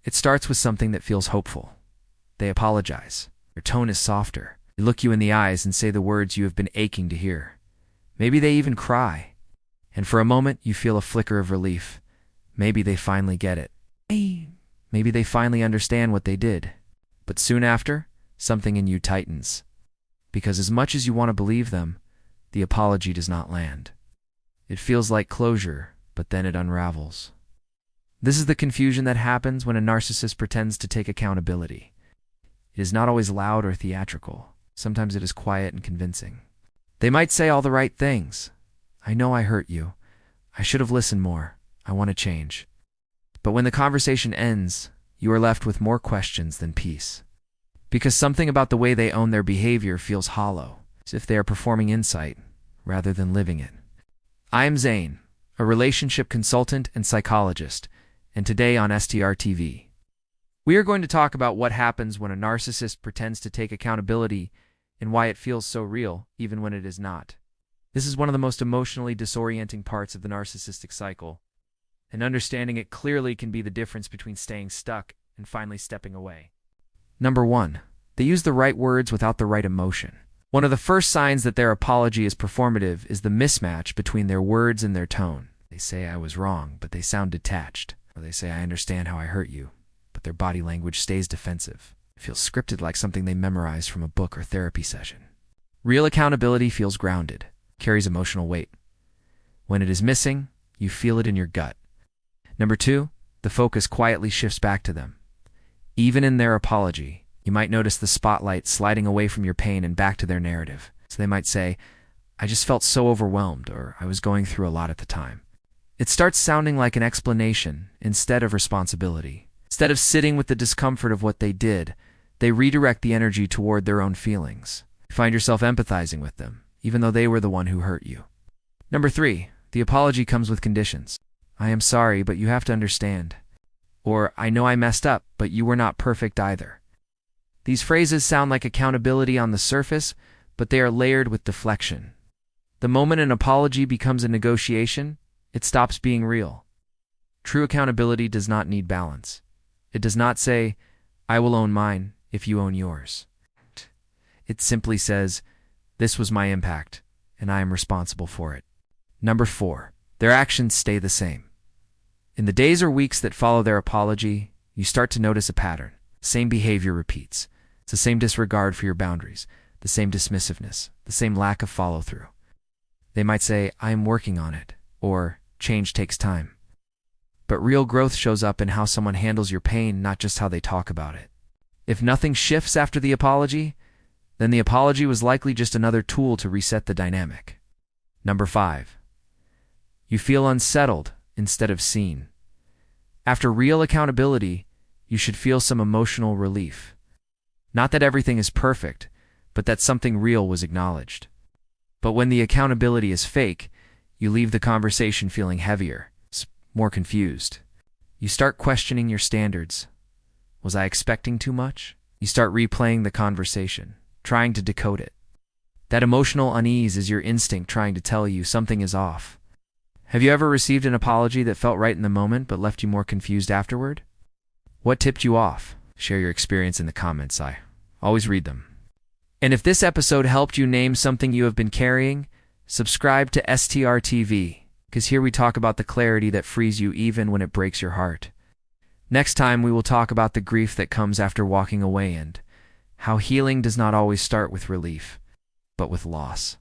It starts with something that feels hopeful. They apologize. Their tone is softer. They look you in the eyes and say the words you have been aching to hear. Maybe they even cry. And for a moment, you feel a flicker of relief. Maybe they finally get it. Maybe they finally understand what they did. But soon after, something in you tightens. Because as much as you want to believe them, the apology does not land. It feels like closure, but then it unravels. This is the confusion that happens when a narcissist pretends to take accountability. It is not always loud or theatrical. Sometimes it is quiet and convincing. They might say all the right things. I know I hurt you. I should have listened more. I want to change. But when the conversation ends, you are left with more questions than peace. Because something about the way they own their behavior feels hollow, as if they are performing insight rather than living it. I am Zane, a relationship consultant and psychologist, and today on STR TV, we are going to talk about what happens when a narcissist pretends to take accountability and why it feels so real, even when it is not. This is one of the most emotionally disorienting parts of the narcissistic cycle, and understanding it clearly can be the difference between staying stuck and finally stepping away. Number 1. They use the right words without the right emotion. One of the first signs that their apology is performative is the mismatch between their words and their tone. They say, I was wrong, but they sound detached. Or they say, I understand how I hurt you, but their body language stays defensive. It feels scripted, like something they memorized from a book or therapy session. Real accountability feels grounded, carries emotional weight. When it is missing, you feel it in your gut. Number 2, the focus quietly shifts back to them. Even in their apology, you might notice the spotlight sliding away from your pain and back to their narrative. So they might say, I just felt so overwhelmed, or I was going through a lot at the time. It starts sounding like an explanation instead of responsibility. Instead of sitting with the discomfort of what they did, they redirect the energy toward their own feelings. You find yourself empathizing with them, even though they were the one who hurt you. Number 3, the apology comes with conditions. I am sorry, but you have to understand. Or, I know I messed up, but you were not perfect either. These phrases sound like accountability on the surface, but they are layered with deflection. The moment an apology becomes a negotiation, it stops being real. True accountability does not need balance. It does not say, I will own mine if you own yours. It simply says, this was my impact, and I am responsible for it. Number 4, their actions stay the same. In the days or weeks that follow their apology, you start to notice a pattern. Same behavior repeats. It's the same disregard for your boundaries, the same dismissiveness, the same lack of follow-through. They might say, I am working on it, or change takes time. But real growth shows up in how someone handles your pain, not just how they talk about it. If nothing shifts after the apology, then the apology was likely just another tool to reset the dynamic. Number 5, you feel unsettled instead of seen. After real accountability, you should feel some emotional relief. Not that everything is perfect, but that something real was acknowledged. But when the accountability is fake, you leave the conversation feeling heavier, more confused. You start questioning your standards. Was I expecting too much? You start replaying the conversation, trying to decode it. That emotional unease is your instinct trying to tell you something is off. Have you ever received an apology that felt right in the moment but left you more confused afterward? What tipped you off? Share your experience in the comments. I always read them. And if this episode helped you name something you have been carrying, subscribe to STR TV, because here we talk about the clarity that frees you even when it breaks your heart. Next time we will talk about the grief that comes after walking away and how healing does not always start with relief, but with loss.